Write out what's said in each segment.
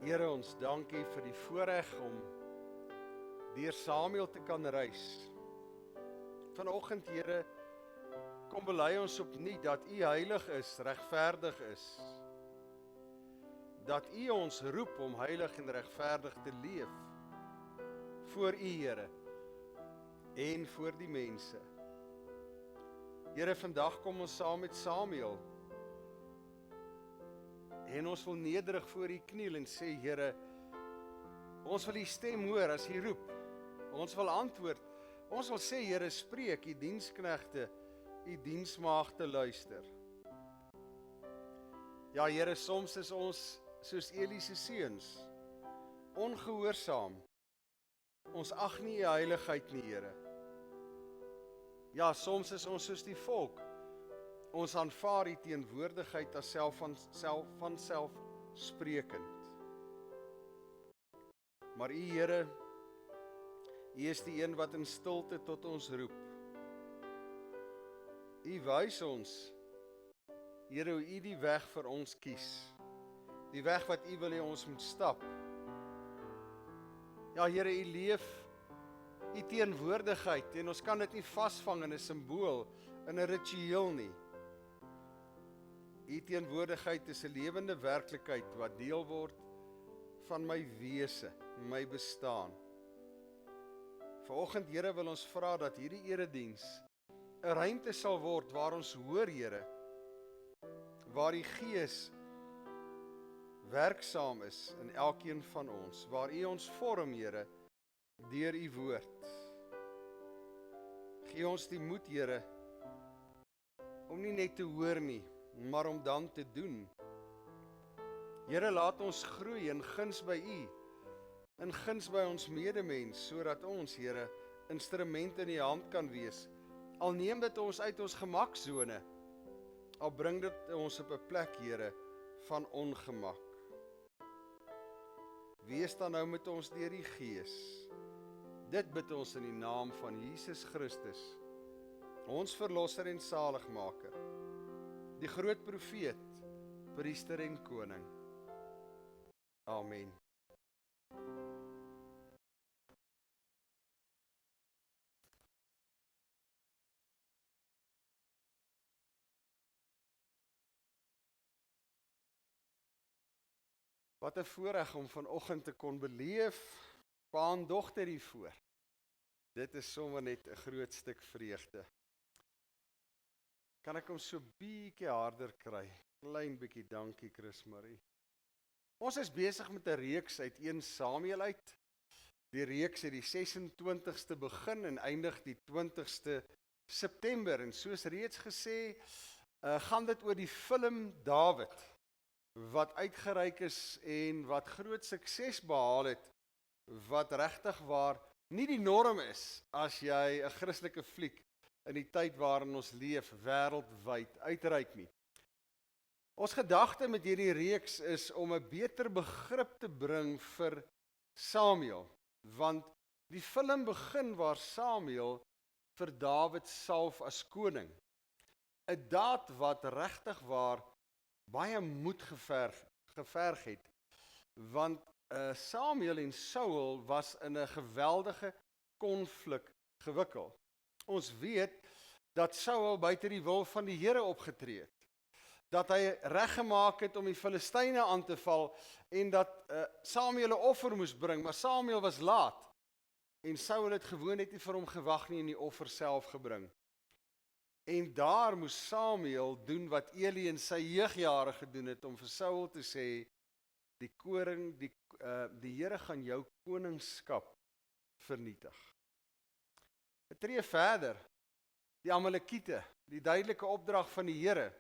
Here, ons dankie vir die voorreg om deur Samuel te kan reis. Vanoggend, Here, kom bely ons opnuut dat U heilig is, regverdig is. Dat U ons roep om heilig en regverdig te leef voor U, Here, en voor die mense. Here, vandag kom ons saam met Samuel. En ons wil nederig voor U kniel en sê, Here, ons wil U stem hoor as U roep. Ons wil antwoord. Ons wil sê, Here, spreek, U diensknegte, U diensmaagde luister. Ja, Here, soms is ons soos Eli se seuns, ongehoorsaam. Ons ag nie U heiligheid nie, Here. Ja, soms is ons soos die volk. Ons aanvaar die teenwoordigheid as vanself sprekend. Maar U, Here, U is die een wat in stilte tot ons roep. U wys ons, Here, hoe U die weg vir ons kies. Die weg wat U wil hê ons moet stap. Ja, Here, U leef U teenwoordigheid en ons kan dit nie vasvang in 'n simbool, in 'n ritueel nie. U teenwoordigheid is 'n lewende werklikheid wat deel word van my wese, my bestaan. Vanoggend, Here, wil ons vra dat hierdie erediens 'n ruimte sal word waar ons hoor, Here, waar die Gees werksaam is in elkeen van ons, waar U ons vorm, Here, deur U woord. Gee ons die moed, Here, om nie net te hoor nie, maar om dan te doen. Here, laat ons groei in guns by U, in guns by ons medemens, sodat ons, Here, instrumente in U hand kan wees. Al neem dit ons uit ons gemaksone, al bring dit ons op 'n plek, Here, van ongemak. Wees dan nou met ons deur die Gees. Dit bid ons in die naam van Jesus Christus, ons verlosser en saligmaker, die groot profeet, priester en koning. Amen. Wat 'n voorreg om vanoggend te kon beleef, pa en dogter hiervoor. Dit is sommer net 'n groot stuk vreugde. Kan ek hom so bietjie harder kry? Klein bietjie, dankie Chris Marie. Ons is besig met 'n reeks uit 1 Samuel uit. Die reeks het die 26ste begin en eindig die 20ste September. En soos reeds gesê, gaan dit oor die film Dawid, wat uitgereik is en wat groot sukses behaal het, wat regtig waar nie die norm is as jy 'n Christelike fliek in die tyd waarin ons leef wêreldwyd uitreik nie. Ons gedagte met hierdie reeks is om 'n beter begrip te bring vir Samuel, want die film begin waar Samuel vir Dawid salf as koning. 'n daad wat regtig waar baie moed geverg het, want Samuel en Saul was in 'n geweldige konflik gewikkel. Ons weet dat Saul buite die wil van die Here opgetree het, dat hy reggemaak het om die Filistyne aan te val en dat Samuel 'n offer moes bring, maar Samuel was laat en Saul het gewoon net nie vir hom gewag nie en die offer self gebring. En daar moes Samuel doen wat Eli in sy jeugjare gedoen het, om vir Saul te sê, die Here gaan jou koningskap vernietig. 'n tree verder, die Amalekiete, die duidelike opdrag van die Here.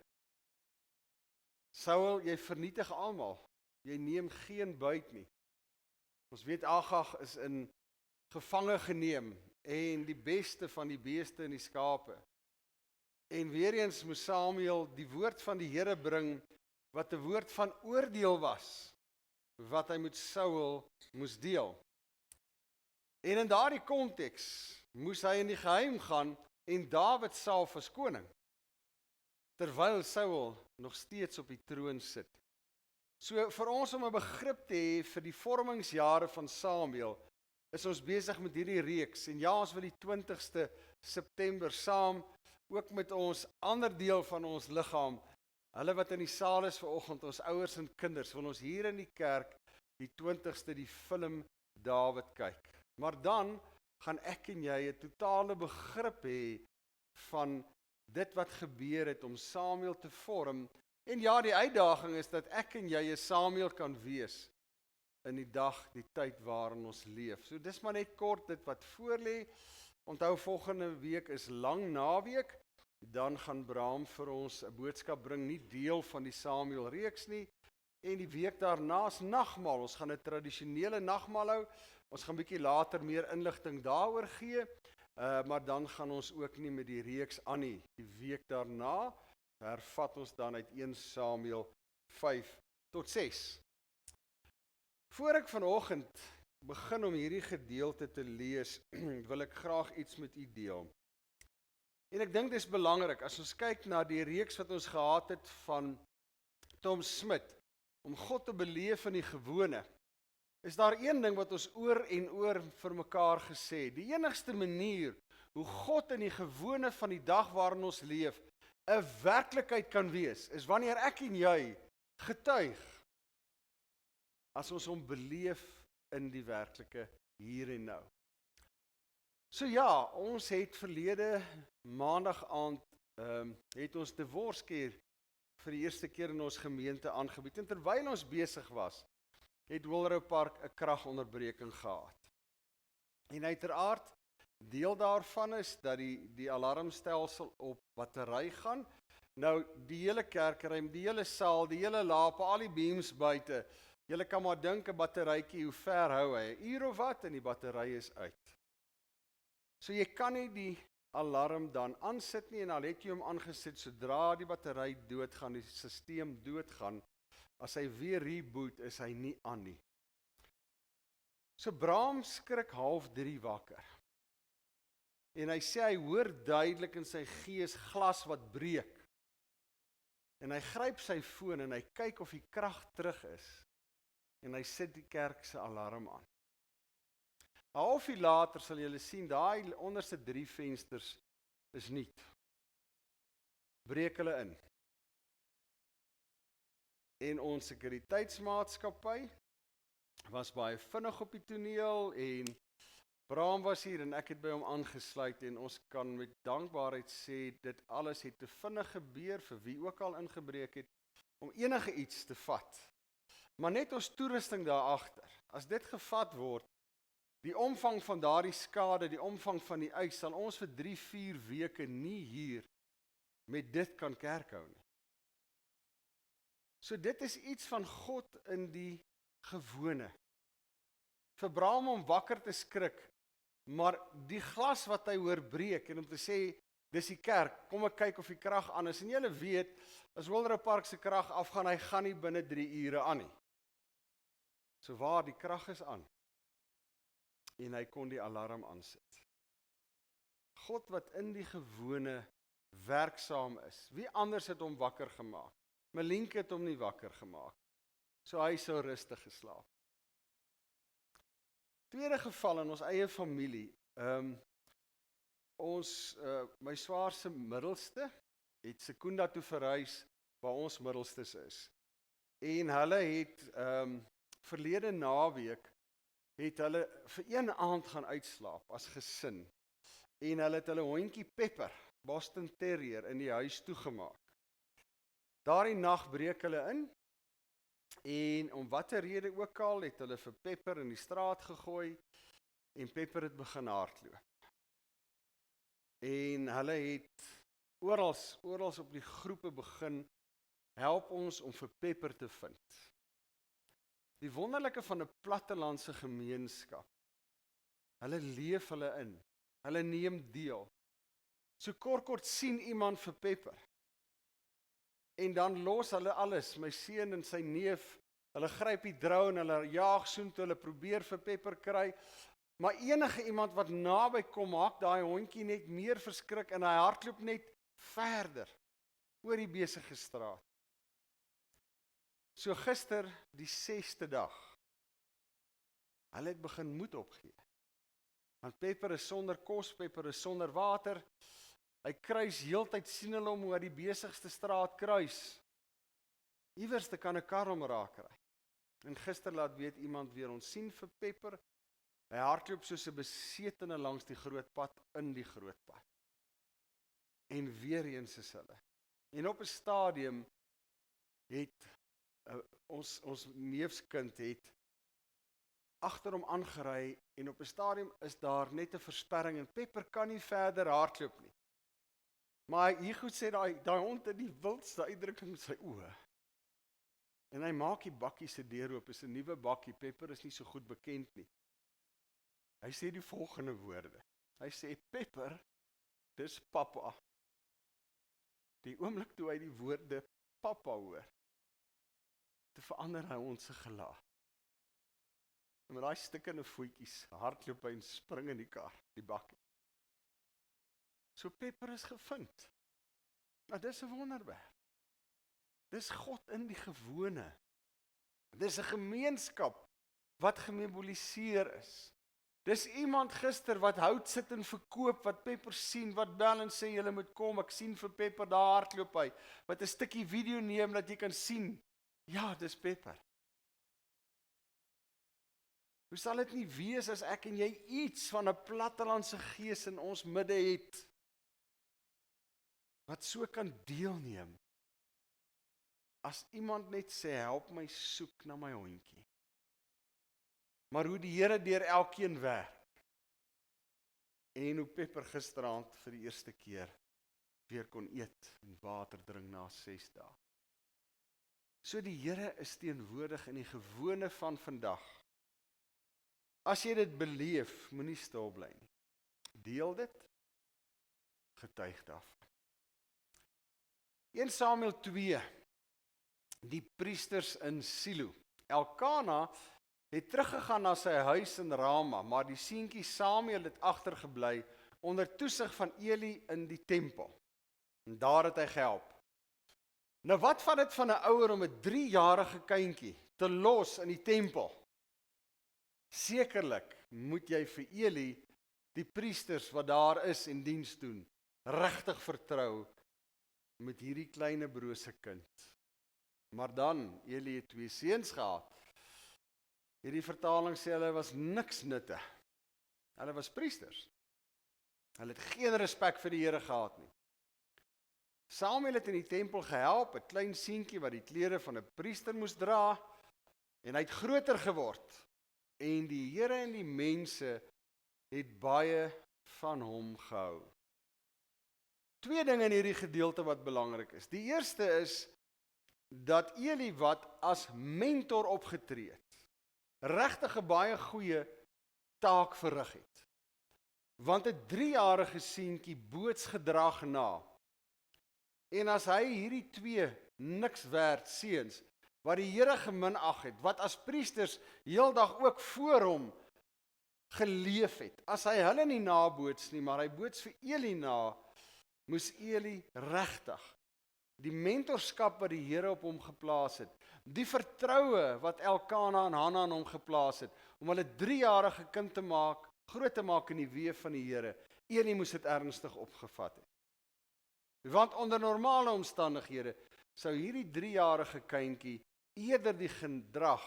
Saul, jy vernietig almal, jy neem geen buit nie. Ons weet Agag is in gevange geneem en die beste van die beeste en die skape. En weer eens moes Samuel die woord van die Here bring, wat 'n woord van oordeel was, wat hy met Saul moes deel. En in daardie konteks moes hy in die geheim gaan en Dawid salf as koning, terwyl Saul nog steeds op die troon sit. So vir ons om 'n begrip te hê vir die vormingsjare van Samuel, is ons besig met hierdie reeks. En ja, ons wil die 20ste September saam, ook met ons ander deel van ons liggaam, hulle wat in die saal is vanoggend, ons ouers en kinders, wil ons hier in die kerk die 20ste die film Dawid kyk. Maar dan gaan ek en jy 'n totale begrip hê van dit wat gebeur het om Samuel te vorm. En ja, die uitdaging is dat ek en jy 'n Samuel kan wees in die dag, die tyd waarin ons leef. So dis maar net kort dit wat voor lê. Onthou, volgende week is lang naweek, dan gaan Bram vir ons 'n boodskap bring, nie deel van die Samuel reeks nie. En die week daarna is nagmaal. Ons gaan 'n tradisionele nagmaal hou. Ons gaan bietjie later meer inligting daaroor gee, maar dan gaan ons ook nie met die reeks aan nie. Die week daarna hervat ons dan uit 1 Samuel 5 tot 6. Voor ek vanoggend begin om hierdie gedeelte te lees, wil ek graag iets met u deel. En ek dink dis belangrik, as ons kyk na die reeks wat ons gehad het van Tom Smith, om God te beleef in die gewone, is daar een ding wat ons oor en oor vir mekaar gesê het. Die enigste manier hoe God in die gewone van die dag waarin ons leef 'n werklikheid kan wees, is wanneer ek en jy getuig, as ons hom beleef in die werklike hier en nou. So ja, ons het verlede maandag aand het ons divorskeer vir die eerste keer in ons gemeente aangebied. En terwyl ons besig was, het Wilrow Park 'n kragonderbreking gehad. En uiteraard, deel daarvan is dat die alarmstelsel op battery gaan. Nou, die hele kerkruim, die hele saal, die hele laap, al die beams buite, julle kan maar dink 'n batterytjie, hoe ver hou hy? 'n uur of wat en die battery is uit. So jy kan nie die alarm dan aansit nie, en al het jy hom aangesit, sodra die battery doodgaan, die stelsel doodgaan, as hy weer reboot, is hy nie aan nie. So Bram skrik 2:30 wakker. En hy sê hy hoor duidelik in sy gees glas wat breek. En hy gryp sy foon en hy kyk of die krag terug is. En hy sit die kerk se alarm aan. 'n Halfuur later sal julle sien, daai onderste 3 vensters is nuut. Breek hulle in. En ons sekuriteitsmaatskappy was baie vinnig op die toneel, en Bram was hier en ek het by hom aangesluit, en ons kan met dankbaarheid sê, dit alles het te vinnig gebeur, vir wie ook al ingebreek het, om enige iets te vat. Maar net ons toerusting daar agter, as dit gevat word, die omvang van daardie skade, die omvang van die eis, sal ons vir 3-4 weke nie hier met dit kan kerk hou nie. So dit is iets van God in die gewone. Vir Bram om wakker te skrik, maar die glas wat hy hoor breek, en om te sê, dis die kerk, kom ek kyk of die krag aan is. En julle weet, as Wilrow Park se krag afgaan, hy gaan nie binne 3 ure aan nie. So waar die krag is aan, en hy kon die alarm aansit. God wat in die gewone werksaam is. Wie anders het hom wakker gemaak? Malinke het hom nie wakker gemaak. So hy sou rustig geslaap. Tweede geval in ons eie familie. My swaar se middelste het Sekunda toe verhuis waar ons middelstes is. En hulle het verlede naweek het hulle vir een aand gaan uitslaap as gesin. En hulle het hulle hondjie Pepper, Boston Terrier, in die huis toegemaak. Daardie nag breek hulle in, en om watter rede ook al, het hulle vir Pepper in die straat gegooi, en Pepper het begin hardloop. En hulle het orals op die groepe begin, help ons om vir Pepper te vind. Die wonderlike van 'n plattelandse gemeenskap, hulle leef hulle in, hulle neem deel. So kort sien iemand vir Pepper, en dan los hulle alles, my seun en sy neef, hulle gryp die drone, hulle jaag soontoe, hulle probeer vir Pepper kry, maar enige iemand wat naby kom, maak daai hondjie net meer verskrik, en hy hardloop net verder, oor die besige straat. So gister, die 6de dag, hulle het begin moed opgee. Want Pepper is sonder kos, Pepper is sonder water. Hy kruis heeltyd, sien hulle hom oor die besigste straat kruis. Iewers te kan 'n kar hom raak kry. En gister laat weet iemand weer, ons sien vir Pepper, hy hardloop soos 'n besetene langs die groot pad in die groot pad. En weer eens is hulle. En op 'n stadium het ons neefskind het agter hom aangery en op 'n stadium is daar net 'n versperring en Pepper kan nie verder hardloop nie. Maar hier goed sê daai hond het die wildste uitdrukking in sy oë. En hy maak die bakkie se deur oop, is 'n nuwe bakkie, Pepper is nie so goed bekend nie. Hy sê die volgende woorde. Hy sê, Pepper, dis pappa. Die oomblik toe hy die woorde pappa hoor, te verander hy ons se gelaat. En met daai stikkende voetjies hardloop hy en spring in die kar, die bakkie. So Pepper is gevind. Nou dis 'n wonderwerk. Dis God in die gewone. Dis 'n gemeenskap wat gemobiliseer is. Dis iemand gister wat hout sit en verkoop, wat Pepper sien, wat bel en sê julle moet kom, ek sien vir Pepper, daar hardloop hy, wat 'n stukkie video neem dat jy kan sien, ja, dis Pepper. Hoe sal dit nie wees as ek en jy iets van 'n plattelandse gees in ons midde het, wat so kan deelneem, as iemand net sê, help my soek na my hondjie. Maar hoe die Here deur elkeen werk, en hoe Pepper gisteraand vir die eerste keer weer kon eet en water drink na 6 dae. So die Here is teenwoordig in die gewone van vandag. As jy dit beleef, moenie stil bly nie. Deel dit, getuig daarvan. 1 Samuel 2, die priesters in Silo. Elkana het teruggegaan na sy huis in Rama, maar die seentjie Samuel het agtergebly onder toesig van Eli in die tempel. En daar het hy gehelp. Nou wat vat dit van 'n ouer om 'n 3-jarige kindjie te los in die tempel? Sekerlik moet jy vir Eli, die priesters wat daar is en diens doen, regtig vertrou met hierdie kleine brose kind. Maar dan, Eli het 2 seuns gehad. Hierdie vertaling sê hulle was niks nutte. Hulle was priesters. Hulle het geen respek vir die Here gehad nie. Samuel het in die tempel gehelp, 'n klein seentjie wat die klere van 'n priester moes dra, en hy het groter geword. En die Here en die mense het baie van hom gehou. 2 dinge in hierdie gedeelte wat belangrik is. Die eerste is dat Eli wat as mentor opgetree het, regtig 'n baie goeie taak verrig het. Want 'n 3-jarige seentjie bootsgedrag na. En as hy hierdie 2 niks werd seuns, wat die Here geminag het, wat as priesters heeldag ook voor hom geleef het, as hy hulle nie naboots nie, maar hy boots vir Eli na, moes Eli regtig die mentorskap wat die Here op hom geplaas het, die vertroue wat Elkana en Hanna aan hom geplaas het, om hulle 3-jarige kind te maak, groot te maak in die weë van die Here, Eli moes dit ernstig opgevat het. Want onder normale omstandighede, sou hierdie 3-jarige kindjie eerder die gedrag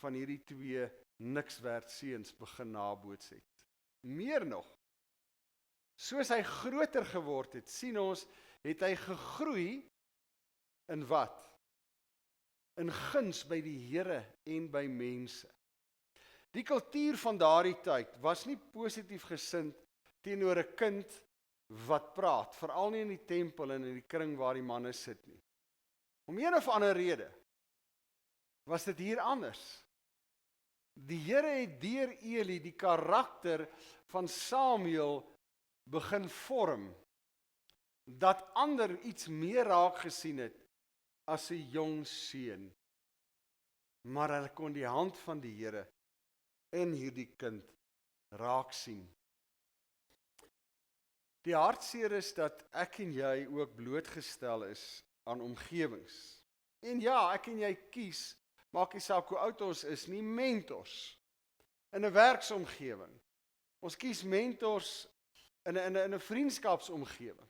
van hierdie 2 niks werd seuns begin naboots het. Meer nog, soos hy groter geword het, sien ons, het hy gegroei in wat? In guns by die Here en by mense. Die kultuur van daardie tyd was nie positief gesind teenoor 'n kind wat praat, veral nie in die tempel en in die kring waar die manne sit nie. Om een of ander rede was dit hier anders. Die Here het deur Eli die karakter van Samuel begin vorm, dat ander iets meer raak gesien het as 'n jong seun. Maar hulle kon die hand van die Here in hierdie kind raak sien. Die hartseer is dat ek en jy ook blootgestel is aan omgewings En ja, ek en jy kies, maak nie saak hoe oud ons is nie, mentors in 'n werksomgewing. Ons kies mentors in 'n vriendskapsomgewing.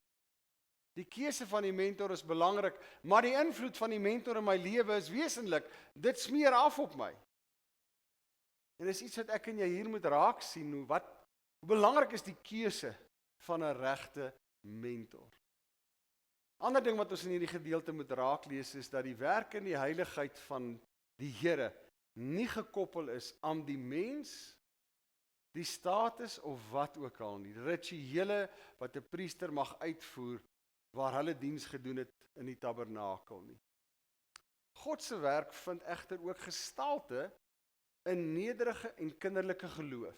Die keuse van die mentor is belangrik, maar die invloed van die mentor in my lewe is wesentlik. Dit smeer af op my. En dis iets wat ek en jy hier moet raak sien, hoe belangrik is die keuse van 'n regte mentor. Ander ding wat ons in hierdie gedeelte moet raak lees is dat die werk en die heiligheid van die Here nie gekoppel is aan die mens, die status of wat ook al nie. Die rituele wat 'n priester mag uitvoer waar hulle diens gedoen het in die tabernakel nie. God se werk vind egter ook gestalte in nederige en kinderlike geloof.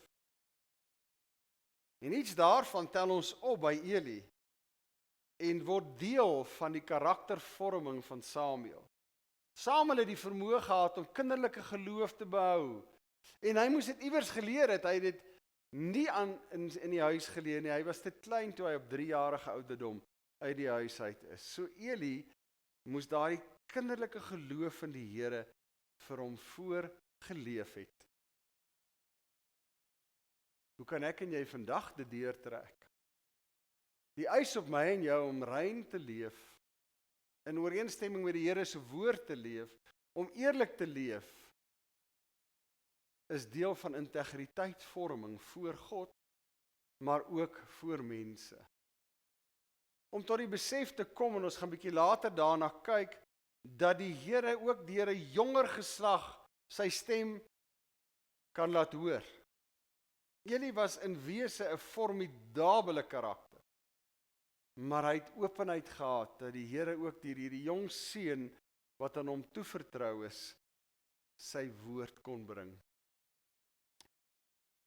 En iets daarvan tel ons op by Eli en word deel van die karaktervorming van Samuel. Samuel het die vermoë gehad om kinderlike geloof te behou. En hy moes dit iewers geleer het. Hy het dit nie in die huis geleer nie. Hy was te klein toe hy op 3-jarige ouderdom uit die huis uit is. So Eli moes daai kinderlike geloof in die Here vir hom voorgeleef het. Hoe kan ek en jy vandag dit deurtrek? Die eis op my en jou om rein te leef, in ooreenstemming met die Here se woord te leef, om eerlik te leef, is deel van integriteitsvorming voor God, maar ook voor mense. Om tot die besef te kom, en ons gaan 'n bietjie later daarna kyk, dat die Here ook deur 'n jonger geslag sy stem kan laat hoor. Eli was in wese 'n formidabele karakter, maar hy het openheid gehad dat die Here ook deur hierdie jong seun wat aan hom toevertrou is, sy woord kon bring.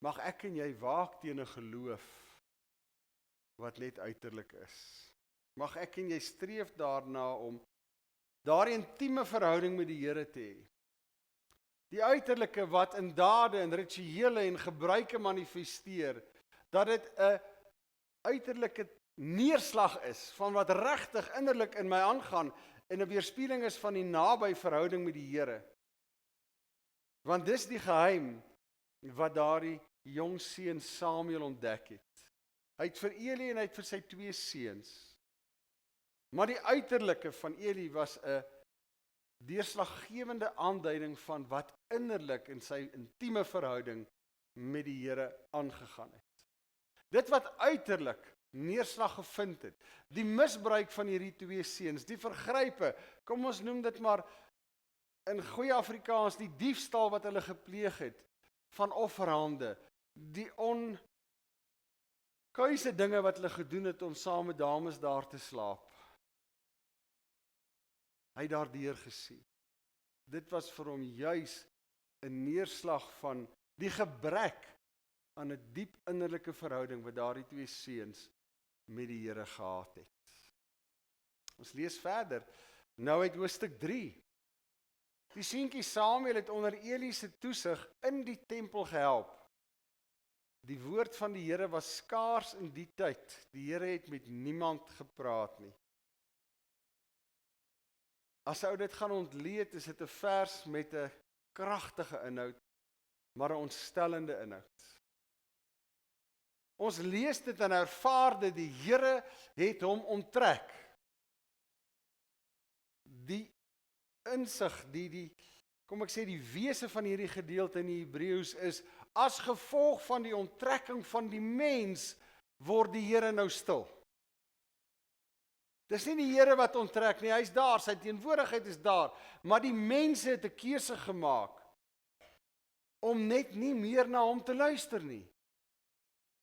Mag ek en jy waak teen 'n geloof wat net uiterlik is. Mag ek en jy streef daarna om daardie intieme verhouding met die Here te hê. Die uiterlike wat in dade en rituele en gebruike manifesteer, dat dit 'n uiterlike neerslag is van wat regtig innerlik in my aangaan en 'n weerspieëling is van die naby verhouding met die Here. Want dis die geheim wat daardie jong seun Samuel ontdek het. Hy het vir Eli en hy het vir sy 2 seuns. Maar die uiterlike van Eli was 'n deurslaggewende aanduiding van wat innerlik in sy intieme verhouding met die Here aangegaan het. Dit wat uiterlik neerslag gevind het, die misbruik van hierdie 2 seuns, die vergrype, kom ons noem dit maar in goeie Afrikaans, die diefstal wat hulle gepleeg het van offerhande, die onkuise dinge wat hulle gedoen het om saam met dames daar te slaap. Hy het daardeur gesien. Dit was vir hom juis 'n neerslag van die gebrek aan 'n diep innerlike verhouding wat daardie 2 seuns met die Here gehad het. Ons lees verder, nou uit hoofstuk 3. Die seentjie Samuel het onder Eli se toesig in die tempel gehelp. Die woord van die Here was skaars in die tyd. Die Here het met niemand gepraat nie. As ou dit gaan ontleed, is dit 'n vers met 'n kragtige inhoud, maar 'n ontstellende inhoud. Ons lees dit en ervaar dit, die Here het hom onttrek. Die insig, kom ek sê, die wese van hierdie gedeelte in die Hebreëus is, as gevolg van die onttrekking van die mens, word die Here nou stil. Dis nie die Here wat onttrek nie, hy is daar, sy teenwoordigheid is daar, maar die mense het 'n keuse gemaak om net nie meer na hom te luister nie.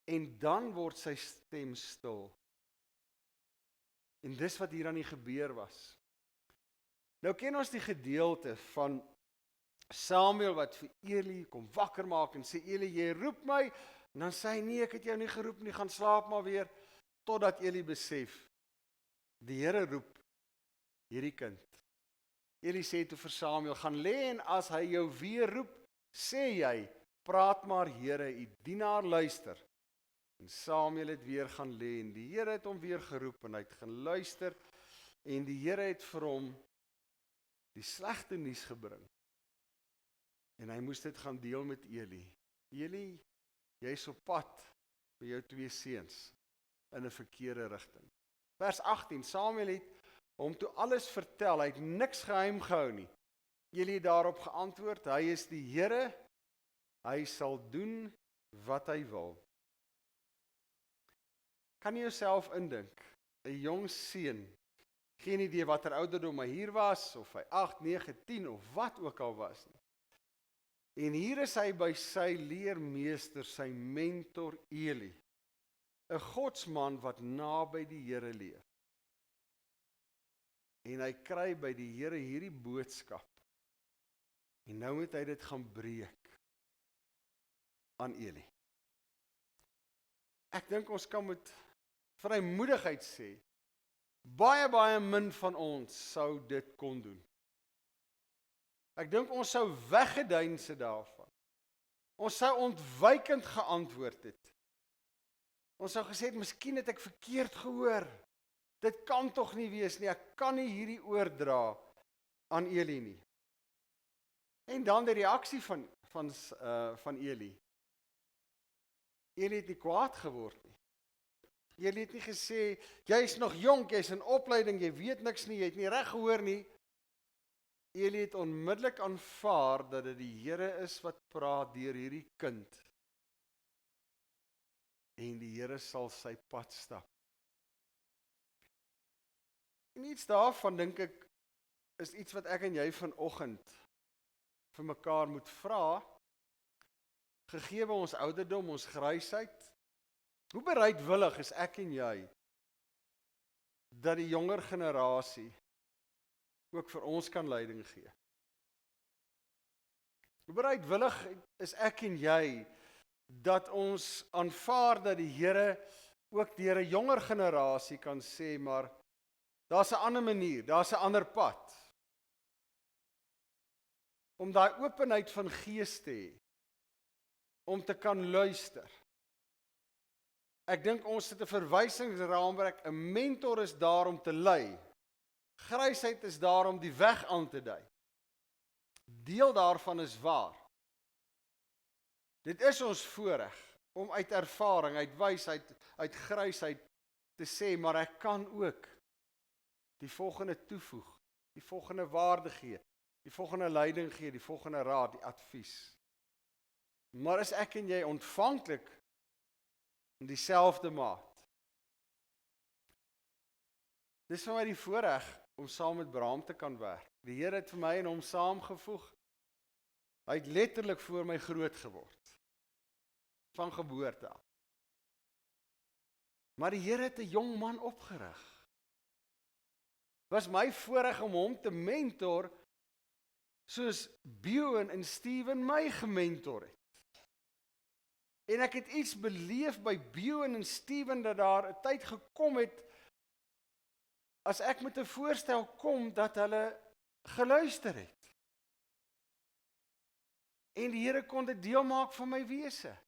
En dan word sy stem stil. En dis wat hier aan die gebeur was. Nou ken ons die gedeelte van Samuel wat vir Eli kom wakker maak en sê, Eli, jy roep my, en dan sê hy, nee, ek het jou nie geroep nie, gaan slaap maar weer, totdat Eli besef, die Here roep hierdie kind. Eli sê toe vir Samuel, gaan lê en as hy jou weer roep, sê jy, praat maar Here, u dienaar luister. En Samuel het weer gaan lê en die Here het hom weer geroep en hy het geluister en die Here het vir hom die die slegte nuus gebring. En hy moes dit gaan deel met Eli. Eli, jy is op pad met jou 2 seuns in 'n verkeerde rigting. Vers 18, Samuel het hom toe alles vertel, hy het niks geheim gehou nie. Eli het daarop geantwoord, hy is die Here, hy sal doen wat hy wil. Kan jy jouself indink, 'n jong seun, geen idee watter ouderdom hy hier was, of hy 8, 9, 10 of wat ook al was nie. En hier is hy by sy leermeester, sy mentor Eli, 'n godsman wat naby die Here leef. En hy kry by die Here hierdie boodskap. En nou moet hy dit gaan breek aan Eli. Ek dink ons kan met vrymoedigheid sê, baie min van ons sou dit kon doen. Ek dink ons sou weggeduins het daarvan. Ons sou ontwykend geantwoord het. Ons sou gesê het, miskien het ek verkeerd gehoor. Dit kan tog nie wees nie, ek kan nie hierdie oordra aan Eli nie. En dan die reaksie van Eli. Eli het nie kwaad geword nie. Eli het nie gesê, jy is nog jonk, jy is in opleiding, jy weet niks nie, jy het nie reg gehoor nie. Eli het onmiddellik aanvaar dat dit die Here is wat praat deur hierdie kind. En die Here sal sy pad stap. En iets daarvan, dink ek, is iets wat ek en jy vanoggend vir mekaar moet vra, gegee ons ouderdom, ons grysheid. Hoe bereidwillig is ek en jy dat die jonger generasie ook vir ons kan leiding gee? Hoe bereidwillig is ek en jy dat ons aanvaar dat die Here ook deur 'n jonger generasie kan sê, maar daar's 'n ander manier, daar's 'n ander pad. Om daai openheid van gees te hê, om te kan luister. Ek dink ons het 'n verwysingsraamwerk, 'n mentor is daar om te lei. Grysheid is daar om die weg aan te dui. Deel daarvan is waar. Dit is ons voorreg om uit ervaring, uit wysheid, uit grysheid te sê, maar ek kan ook die volgende toevoeg, die volgende waarde gee, die volgende leiding gee, die volgende raad, die advies. Maar is ek en jy ontvanklik in dieselfde maat? Dis vir my die voorreg om saam met Braam te kan werk. Die Here het vir my en hom saamgevoeg. Hy het letterlik voor my groot geword. Van geboorte af. Maar die Here het 'n jong man opgerig. Was my voorreg om hom te mentor, soos Bjorn en Steven my gementor het. En ek het iets beleef by Bjorn en Steven, dat daar 'n tyd gekom het, as ek met 'n voorstel kom, dat hulle geluister het. En die Here kon dit deel maak van my wese.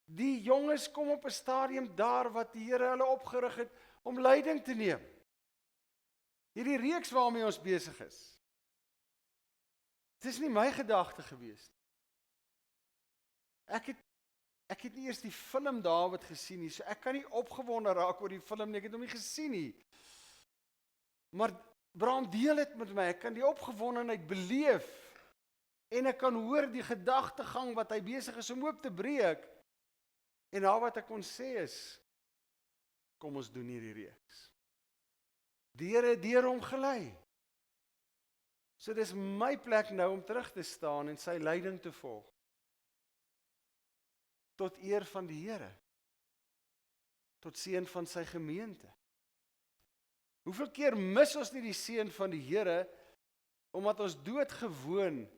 Die jonges kom op 'n stadium daar wat die Here hulle opgerig het om leiding te neem. Hierdie reeks waarmee ons besig is. Dit is nie my gedagte gewees nie. Ek het nie eers die film Dawid gesien nie, so ek kan nie opgewonde raak oor die film nie, ek het hom nie gesien nie. Maar Braam deel dit met my, ek kan die opgewondenheid beleef, en ek kan hoor die gedagtegang wat hy besig is om oop te breek, en al wat ek kon sê is, kom ons doen hierdie reeks. Die Here het deur hom gelei. So dis my plek nou om terug te staan en sy leiding te volg. Tot eer van die Here. Tot seën van sy gemeente. Hoeveel keer mis ons nie die seën van die Here, omdat ons doodgewoon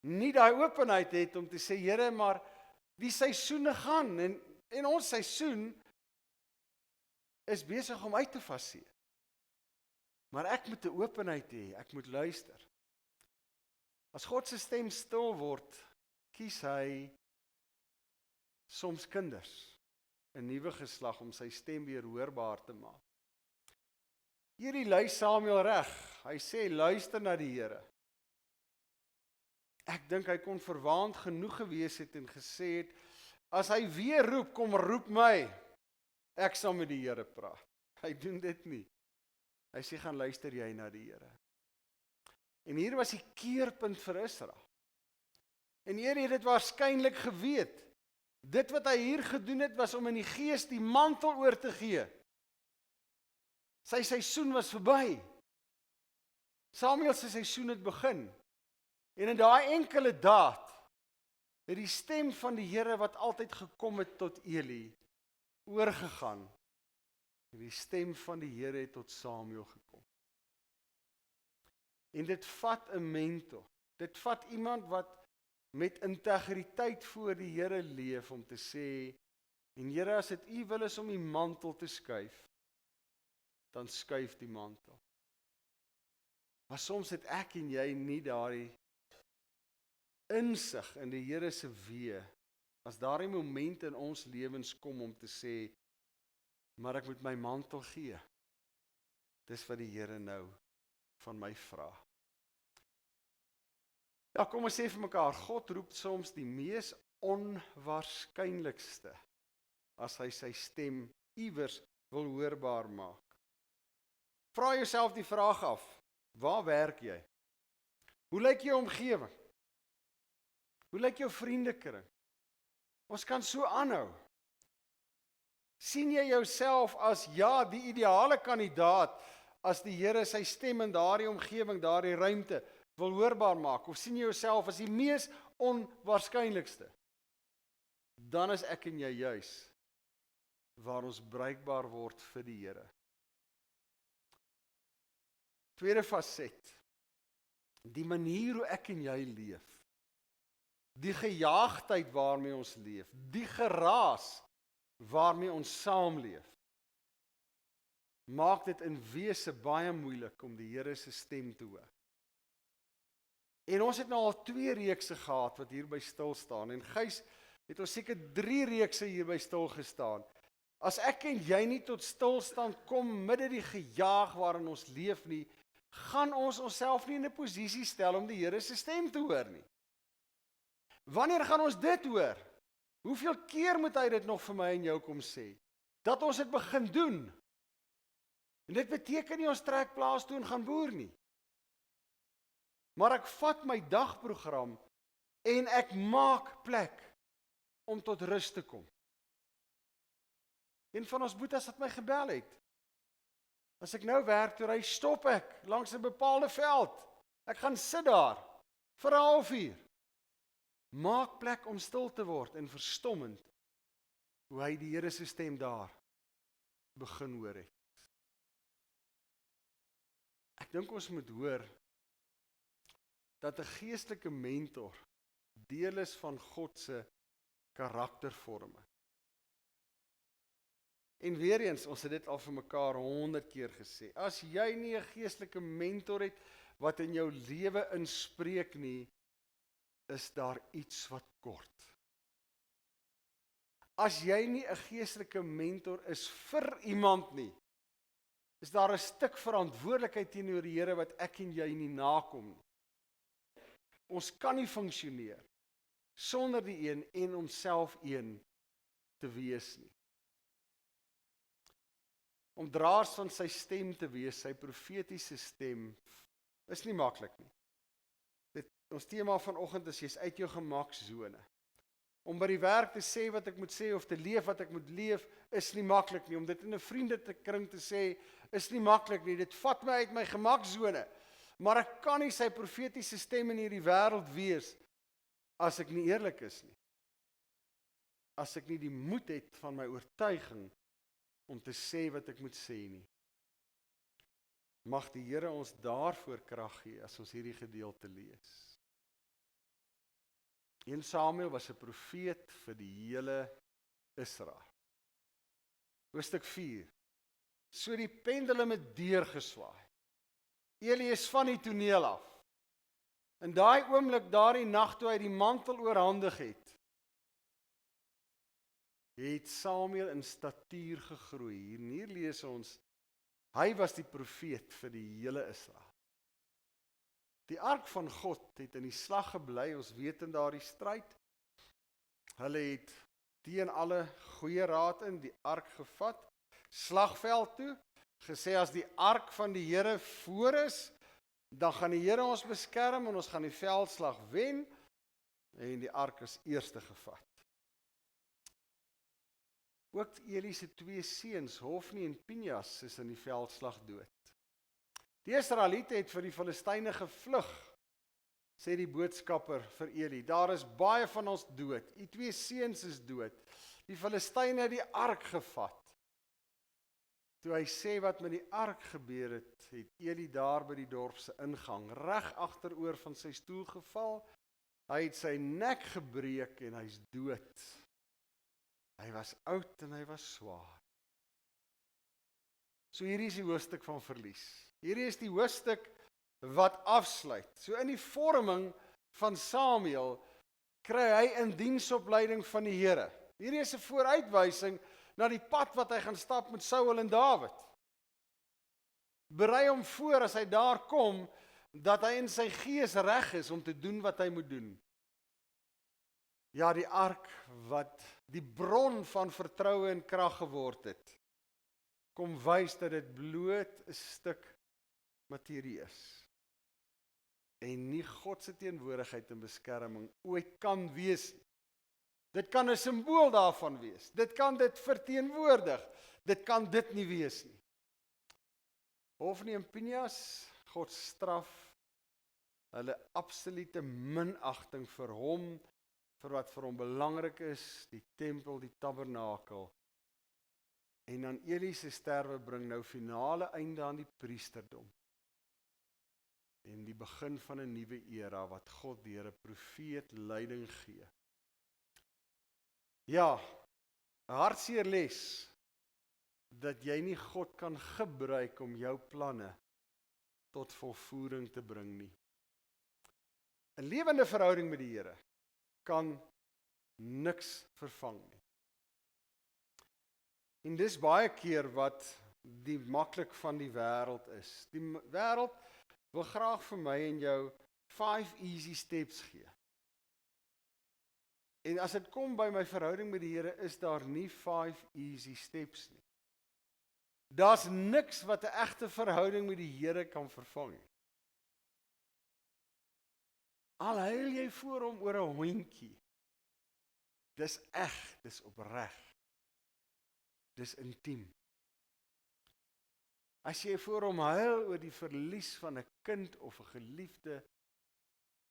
nie daai openheid het om te sê, Here, maar die seisoene gaan, en ons seisoen is besig om uit te faseer. Maar ek moet 'n openheid hê, ek moet luister. As God se stem stil word, kies hy soms kinders, 'n nuwe geslag om sy stem weer hoorbaar te maak. Hierdie lei Samuel reg. Hy sê luister na die Here. Ek dink hy kon verwaand genoeg gewees het en gesê het, as hy weer roep, kom roep my. Ek sal met die Here praat. Hy doen dit nie. Hy sê gaan luister jy na die Here. En hier was die keerpunt vir Israel. En die Here het dit waarskynlik geweet. Dit wat hy hier gedoen het, was om in die gees die mantel oor te gee. Sy seisoen was verby. Samuel se seisoen het begin. En in daai enkele daad, het die stem van die Here wat altyd gekom het tot Eli, oorgegaan. En die stem van die Here het tot Samuel gekom. En dit vat 'n mentor. Dit vat iemand wat met integriteit voor die Here leef om te sê, en Here, as dit U wil is om die mantel te skuif, dan skuif die mantel. Maar soms het ek en jy nie daardie insig in die Here se weë, as daardie momente in ons lewens kom om te sê, maar ek moet my mantel gee. Dis wat die Here nou van my vra. Ja, kom ons sê vir mekaar, God roep soms die mees onwaarskynlikste as hy sy stem iewers wil hoorbaar maak. Vra jouself die vraag af, waar werk jy? Hoe lyk jou omgewing? Hoe lyk jou vriendekring? Ons kan so aanhou. Sien jy jouself as die ideale kandidaat as die Here sy stem in daardie omgewing, daardie ruimte wil hoorbaar maak, of sien jy jouself as die mees onwaarskynlikste? Dan is ek en jy juis waar ons bruikbaar word vir die Here. Tweede faset, die manier hoe ek en jy leef, die gejaagdheid waarmee ons leef, die geraas waarmee ons saamleef, maak dit in wese baie moeilik om die Here se stem te hoor. En ons het nou al 2 reekse gehad wat hierby stil staan, en Gys het ons seker 3 reekse hierby stil gestaan. As ek en jy nie tot stilstand kom midde die gejaag waarin ons leef nie, gaan ons onsself nie in 'n posisie stel om die Here se stem te hoor nie. Wanneer gaan ons dit hoor? Hoeveel keer moet hy dit nog vir my en jou kom sê? Dat ons dit begin doen. En dit beteken nie ons trek plaas toe en gaan boer nie. Maar ek vat my dagprogram en ek maak plek om tot rus te kom. Een van ons boetes het my gebel het. As ek nou werk toe ry, stop ek langs 'n bepaalde veld. Ek gaan sit daar vir 'n halfuur. Maak plek om stil te word en verstommend hoe hy die Here se stem daar begin hoor het. Ek dink ons moet hoor dat 'n geestelike mentor deel is van God se karaktervorming. En weer eens, ons het dit al vir mekaar 100 keer gesê, as jy nie 'n geestelike mentor het wat in jou lewe inspreek nie, is daar iets wat kort. As jy nie 'n geestelike mentor is vir iemand nie, is daar 'n stuk verantwoordelikheid teenoor die Here wat ek en jy nie nakom nie. Ons kan nie funksioneer sonder die een en homself een te wees nie. Om draers van sy stem te wees, sy profetiese stem, is nie maklik nie. Ons tema vanoggend is, jy's uit jou gemaksone. Om by die werk te sê wat ek moet sê, of te leef wat ek moet leef, is nie maklik nie. Om dit in 'n vriendekring te sê, is nie maklik nie. Dit vat my uit my gemaksone. Maar ek kan nie sy profetiese stem in hierdie wêreld wees, as ek nie eerlik is nie. As ek nie die moed het van my oortuiging, om te sê wat ek moet sê nie. Mag die Here ons daarvoor krag gee, as ons hierdie gedeelte lees. 1 Samuel was 'n profeet vir die hele Israel. Hoofstuk 4. So die pendulum het deurgeswaai. Eli is van die toneel af. In daai oomblik, daardie nag toe hy die mantel oorhandig het Samuel in statuur gegroei. Hier lees ons Hy was die profeet vir die hele Israel. Die ark van God het in die slag gebly, ons weet in daardie stryd. Hulle het teen alle goeie raad in die ark gevat, slagveld toe, gesê as die ark van die Here voor is, dan gaan die Here ons beskerm en ons gaan die veldslag wen, en die ark is eerste gevat. Ook Eli se 2 seuns, Hofni en Pinjas, is in die veldslag dood. Die Israeliete het vir die Filistyne gevlug, sê die boodskapper vir Eli. Daar is baie van ons dood. Die 2 seuns is dood. Die Filistyne het die ark gevat. Toe hy sê wat met die ark gebeur het, het Eli daar by die dorp se ingang reg agteroor van sy stoel geval. Hy het sy nek gebreek en hy's dood. Hy was oud en hy was swaar. So hierdie is die hoofstuk van verlies. Hierdie is die hoofstuk wat afsluit. So in die vorming van Samuel kry hy in diensopleiding van die Here. Hierdie is 'n vooruitwysing na die pad wat hy gaan stap met Saul en Dawid. Berei hom voor as hy daar kom, dat hy in sy gees reg is om te doen wat hy moet doen. Ja, die ark wat die bron van vertroue en krag geword het, kom wys dat dit bloot 'n stuk materie is. En nie God se teenwoordigheid en beskerming ooit kan wees nie. Dit kan 'n simbool daarvan wees. Dit kan dit verteenwoordig. Dit kan dit nie wees nie. Hofni en Pinjas, God straf hulle absolute minagting vir hom, vir wat vir hom belangrik is, die tempel, die tabernakel. En dan Eli se sterwe bring nou finale einde aan die priesterdom. En die begin van 'n nuwe era wat God deur 'n profeet leiding gee. Ja, 'n hartseer les dat jy nie God kan gebruik om jou planne tot volvoering te bring nie. 'n Lewende verhouding met die Here kan niks vervang nie. En dis baie keer wat die maklik van die wêreld is. Die wêreld wil graag vir my en jou 5 easy steps gee. En as dit kom by my verhouding met die Here, is daar nie 5 easy steps nie. Daar's niks wat 'n egte verhouding met die Here kan vervang nie. Al huil jy voor hom oor 'n hondjie, dis eg, dis opreg. Dis intiem. As jy voor hom huil oor die verlies van 'n kind of 'n geliefde,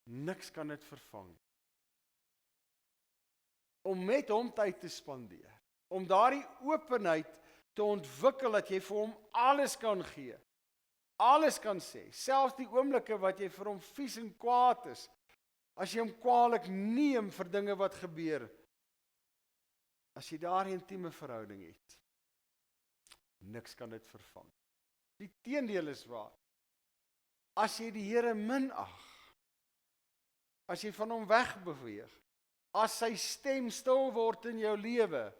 niks kan dit vervang. Om met hom tyd te spandeer, om daardie openheid te ontwikkel dat jy vir hom alles kan gee, alles kan sê, selfs die oomblikke wat jy vir hom vies en kwaad is, as jy hom kwaadlik neem vir dinge wat gebeur, as jy daardie intieme verhouding het, niks kan dit vervang. Die teendeel is waar. As jy die Here minag, as jy van hom wegbeweeg, as sy stem stil word in jou lewe,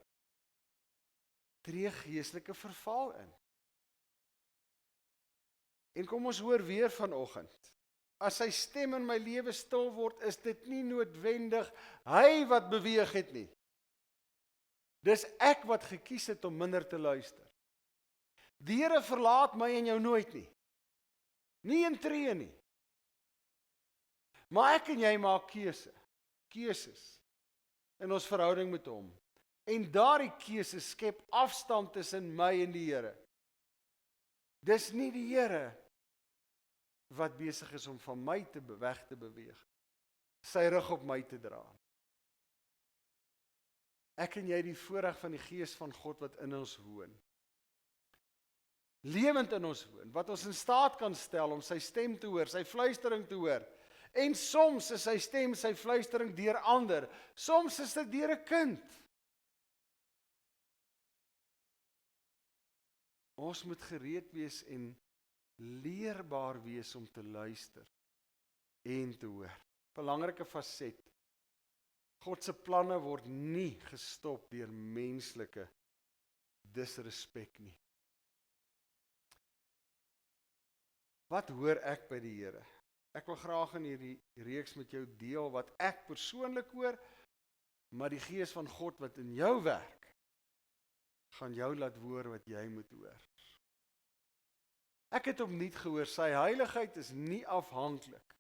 tree geestelike verval in. En kom ons hoor weer vanoggend, as sy stem in my lewe stil word, is dit nie noodwendig hy wat beweeg het nie. Dis ek wat gekies het om minder te luister. Die Here verlaat my en jou nooit nie. Nie in tree nie. Maar ek en jy maak keuses in ons verhouding met hom. En daardie keuses skep afstand tussen my en die Here. Dis nie die Here wat besig is om van my weg te beweeg, sy rug op my te dra. Ek en jy die voorreg van die Gees van God wat in ons woon. Lewend in ons woon, wat ons in staat kan stel om sy stem te hoor, sy fluistering te hoor. En soms is sy stem, sy fluistering deur ander. Soms is dit deur 'n kind. Ons moet gereed wees en leerbaar wees om te luister en te hoor. Belangrike faset. God se planne word nie gestop deur menslike disrespek nie. Wat hoor ek by die Here? Ek wil graag in hierdie reeks met jou deel wat ek persoonlik hoor, maar die Gees van God wat in jou werk, gaan jou laat hoor wat jy moet hoor. Ek het opnuut gehoor, sy heiligheid is nie afhanklik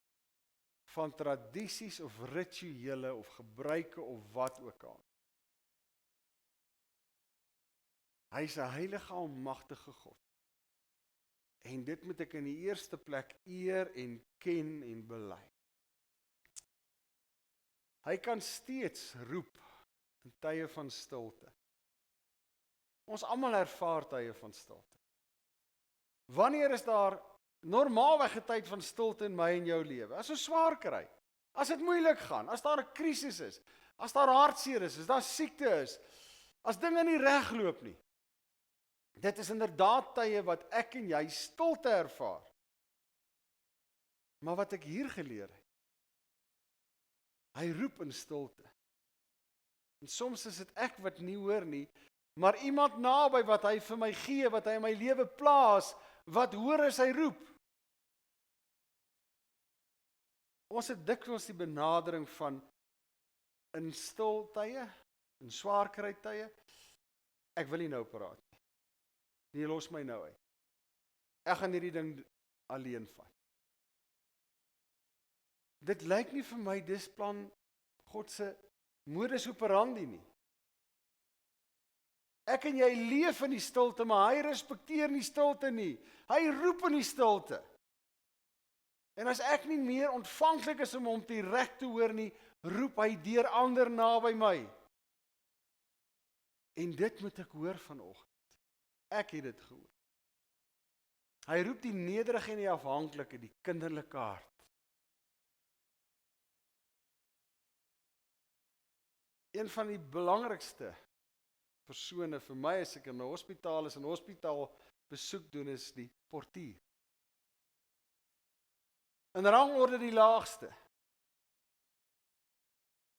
van tradisies of rituele of gebruike of wat ook al. Hy is 'n heilige almagtige God. En dit moet ek in die eerste plek eer en ken en bely. Hy kan steeds roep in tye van stilte. Ons almal ervaar tye van stilte. Wanneer is daar normaalweg 'n tyd van stilte in my en jou lewe? As ons swaar kry, as dit moeilik gaan, as daar 'n krisis is, as daar hartseer is, as daar siekte is, as dinge nie reg loop nie. Dit is inderdaad tye wat ek en jy stilte ervaar. Maar wat ek hier geleer het, hy roep in stilte. En soms is dit ek wat nie hoor nie, maar iemand naby wat hy vir my gee, wat hy in my lewe plaas, wat hoor as hy roep. Ons het dikwels die benadering van in stil tye, in swaar kry tye, ek wil nie nou praat nie. Nee, los my nou uit. Ek gaan hierdie ding alleen vat. Dit lyk nie vir my dis plan God se modus operandi nie. Ek en jy leef in die stilte, maar hy respekteer nie stilte nie. Hy roep in die stilte. En as ek nie meer ontvanklik is om hom direk te hoor nie, roep hy deur ander naby my. En dit moet ek hoor vanoggend. Ek het dit gehoor. Hy roep die nederige en die afhanklike, die kinderlike hart. Een van die belangrikste persone vir my as ek in 'n hospitaal is, 'n hospitaal besoek doen, is die portier. In rangorde die laagste.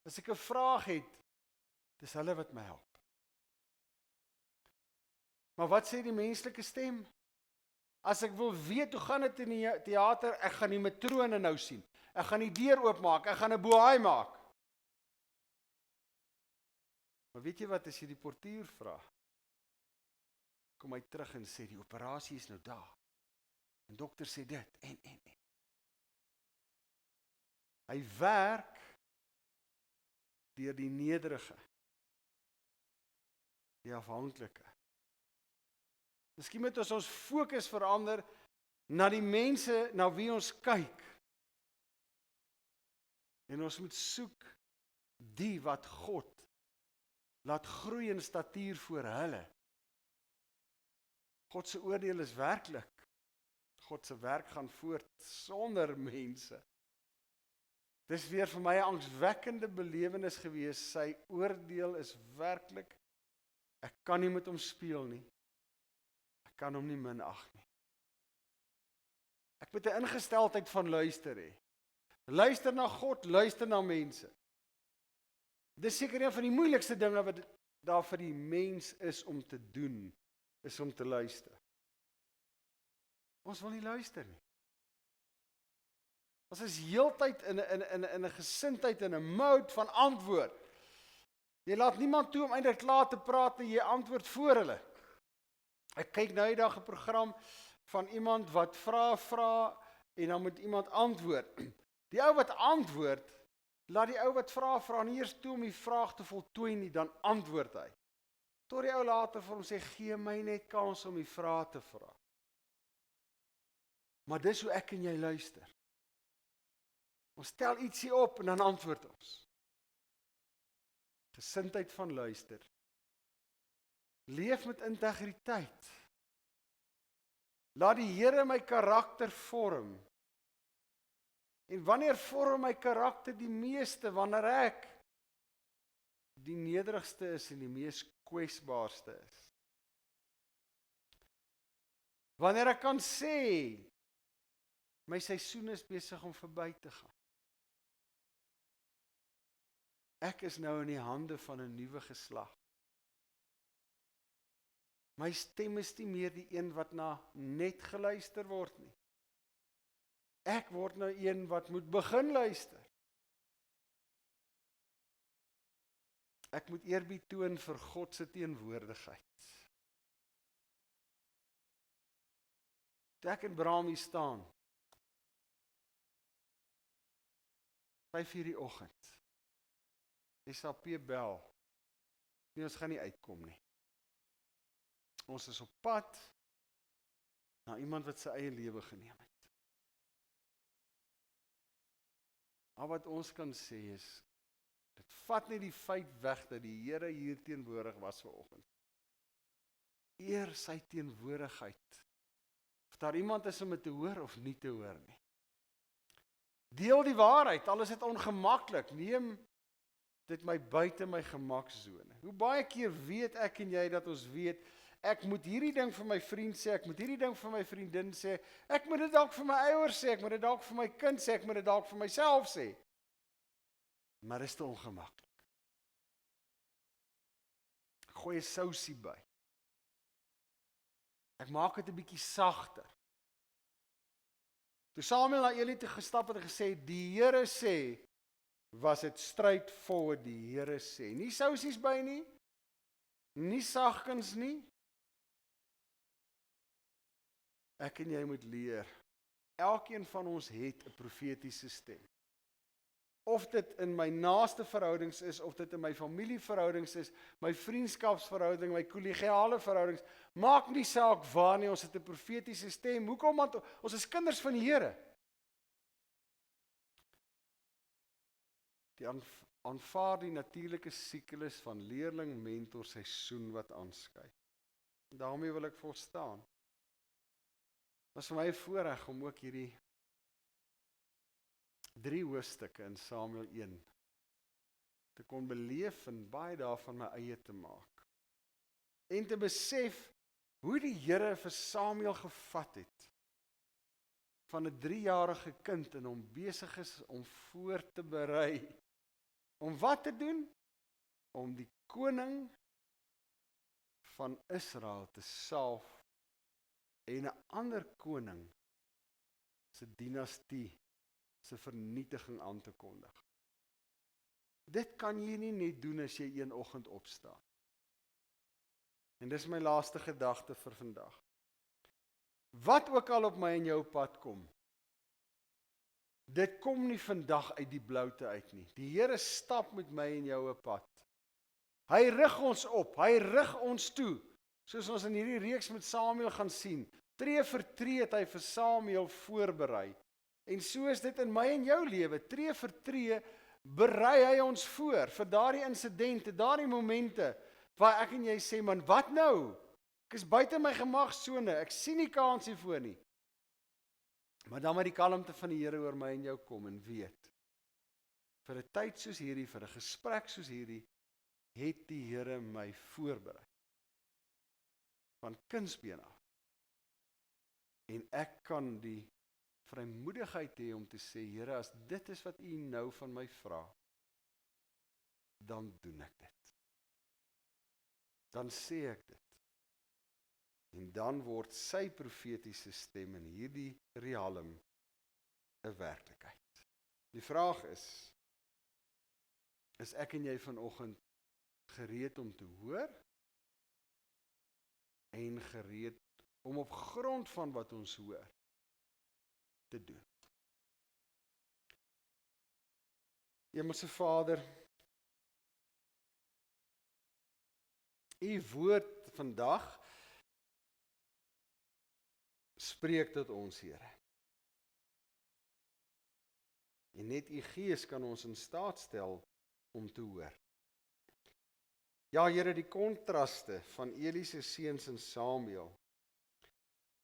As ek 'n vraag het, dis hulle wat my help. Maar wat sê die menslike stem? As ek wil weet hoe gaan dit in die teater, ek gaan die matrone nou sien. Ek gaan die deur oopmaak, ek gaan 'n bohaai maak. Maar weet jy wat, as jy die portier vra, kom hy terug en sê, die operasie is nou daar. En dokter sê dit, en. Hy werk deur die nederige, die afhanklike. Miskien moet ons fokus verander na die mense na wie ons kyk. En ons moet soek die wat God laat groei in statuur voor hulle. God se oordeel is werklik. God se werk gaan voort sonder mense. Dis weer vir my 'n angswekkende belewenis gewees. Sy oordeel is werklik. Ek kan nie met hom speel nie. Ek kan hom nie minag nie. Ek moet 'n ingesteldheid van luister hê. Luister na God, luister na mense. Dis seker een van die moeilikste dinge wat daar vir die mens is om te doen, is om te luister. Ons wil nie luister nie. Ons is heeltyd in 'n gesindheid, in 'n mode van antwoord. Jy laat niemand toe om eintlik klaar te praat en jy antwoord voor hulle. Ek kyk nou eendag 'n program van iemand wat vra en dan moet iemand antwoord. Die ou wat antwoord, laat die ou wat vra nie eers toe om die vraag te voltooi nie, dan antwoord hy. Tot die ou later vir hom sê, gee my net kans om die vraag te vra. Maar dis hoe ek en jy luister. Ons stel ietsie op en dan antwoord ons. Gesindheid van luister. Leef met integriteit. Laat die Here my karakter vorm. En wanneer vorm my karakter die meeste? Wanneer ek die nederigste is en die mees kwesbaarste is. Wanneer ek kan sê, my seisoen is besig om verby te gaan. Ek is nou in die hande van 'n nuwe geslag. My stem is nie meer die een wat na net geluister word nie. Ek word nou een wat moet begin luister. Ek moet eerbied toon vir God se teenwoordigheid. Toe ek in Brahmi staan, 5:00 die oggend, SAP bel, nee, ons gaan nie uitkom nie. Ons is op pad na iemand wat sy eie lewe geneem het. Maar wat ons kan sê is, dit vat nie die feit weg dat die Here hier teenwoordig was vanoggend. Eer sy teenwoordigheid. Of daar iemand is om dit te hoor of nie te hoor nie. Deel die waarheid, al is dit ongemaklik. Neem dit my buite my gemaksone. Hoe baie keer weet ek en jy dat ons weet, ek moet hierdie ding vir my vriend sê, ek moet hierdie ding vir my vriendin sê, ek moet dit dalk vir my ouers sê, ek moet dit dalk vir my kind sê, ek moet dit dalk vir myself sê. Maar dit is te ongemaklik. Ek gooi 'n sousie by. Ek maak dit 'n bietjie sagter. Toe Samuel na Eli toe gestap het en gesê, die Here sê, was dit straightforward, die Here sê. Nie sousies by nie, nie sagkens nie. Ek en jy moet leer, elkeen van ons het 'n profetiese stem. Of dit in my naaste verhoudings is, of dit in my familieverhoudings is, my vriendskapsverhouding, my kollegiale verhoudings, maak nie saak waar nie, ons het 'n profetiese stem. Hoekom? Want ons is kinders van die Here. Die aanvaar die natuurlike siklus van leerling, mentor, seisoen wat aanskuif. Daarmee wil ek volstaan. Was vir my 'n voorreg om ook hierdie 3 hoofstukke in Samuel 1 te kon beleef en baie daarvan my eie te maak. En te besef hoe die Here vir Samuel gevat het van 'n 3-jarige kind en hom besig is om voor te berei. Om wat te doen? Om die koning van Israel te salf en 'n ander koning se dinastie se vernietiging aan te kondig. Dit kan jy nie net doen as jy een oggend opstaan. En dis my laaste gedagte vir vandag. Wat ook al op my en jou pad kom, dit kom nie vandag uit die bloute uit nie. Die Here stap met my en jou 'n pad. Hy rig ons op, hy rig ons toe, soos ons in hierdie reeks met Samuel gaan sien. Tree vir tree het hy vir Samuel voorberei. En so is dit in my en jou lewe. Tree vir tree berei hy ons voor vir daardie insidente, daardie momente waar ek en jy sê, man, wat nou? Ek is buite my gemagsone, ek sien nie kans hiervoor nie. Maar dan moet die kalmte van die Here oor my en jou kom en weet, vir 'n tyd soos hierdie, vir 'n gesprek soos hierdie, het die Here my voorberei. Van kindsbeen af. En ek kan die vrymoedigheid hê om te sê, Here, as dit is wat U nou van my vra, dan doen ek dit. Dan sê ek dit. En dan word sy profetiese stem in hierdie realm 'n werklikheid. Die vraag is ek en jy vanoggend gereed om te hoor en gereed om op grond van wat ons hoor te doen. Hemelse Vader, U woord vandag spreek tot ons, Here. En net U Gees kan ons in staat stel om te hoor. Ja, Here, die kontraste van Eli se seuns en Samuel,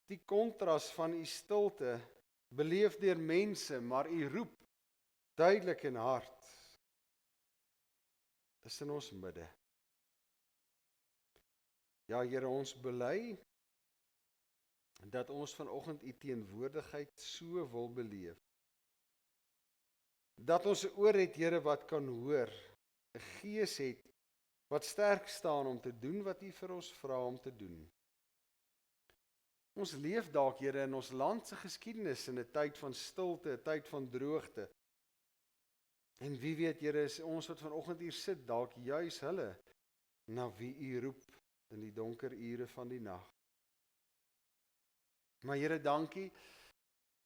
die kontras van U stilte, beleef deur mense, maar U roep duidelik en hard, is in ons midde. Ja, Here, ons bely dat ons vanoggend U teenwoordigheid so wil beleef. Dat ons 'n oor het, Here, wat kan hoor, 'n gees het wat sterk staan om te doen wat U vir ons vra om te doen. Ons leef dalk, Here, in ons land se geskiedenis in 'n tyd van stilte, 'n tyd van droogte. En wie weet, Here, is ons wat vanoggend hier sit, dalk juis hulle na wie U roep in die donker ure van die nag. Maar Here, dankie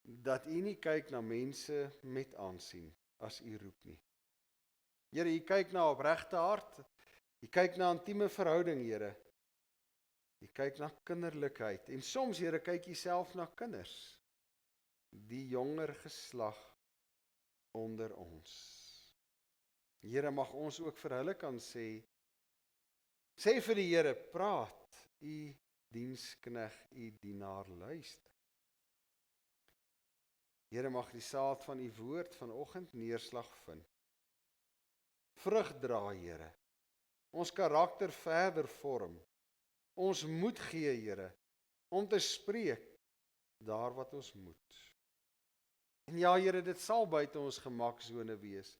dat U nie kyk na mense met aansien as U roep nie. Here, U kyk na opregte hart. U kyk na intieme verhouding, Here. U kyk na kinderlikheid. En soms, Here, kyk U self na kinders. Die jonger geslag onder ons. Here, mag ons ook vir hulle kan sê vir die Here, praat, U dienskneg, U dienaar luister. Here, mag die saad van U woord vanoggend neerslag vind. Vrug dra, Here. Ons karakter verder vorm. Ons moed gee, Here, om te spreek daar wat ons moet. En ja, Here, dit sal buite ons gemaksone wees.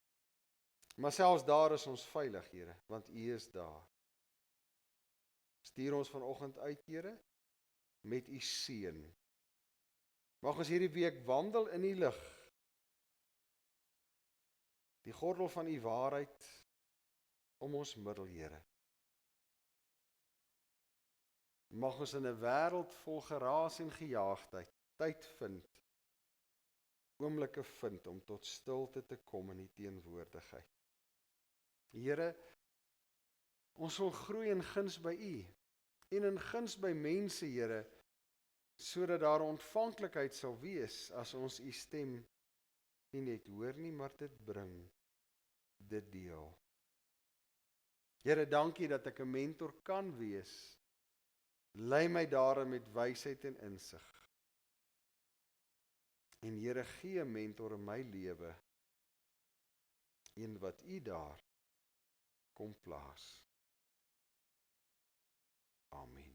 Maar selfs daar is ons veilig, Here, want U is daar. Stuur ons vanoggend uit, Here, met U seën. Mag ons hierdie week wandel in U lig. Die gordel van U waarheid om ons middel, Here. Mag ons in 'n wêreld vol geraas en gejaagdheid tyd vind, oomblikke vind om tot stilte te kom in U teenwoordigheid. Here, ons wil groei in guns by U en in guns by mense, Here, sodat daar ontvanklikheid sal wees as ons U stem nie net hoor nie, maar dit bring, dit deel. Here, dankie dat ek 'n mentor kan wees. Lei my daarin met wysheid en insig. En Here, gee 'n mentor in my lewe, een wat U daar kom plaas. Amen.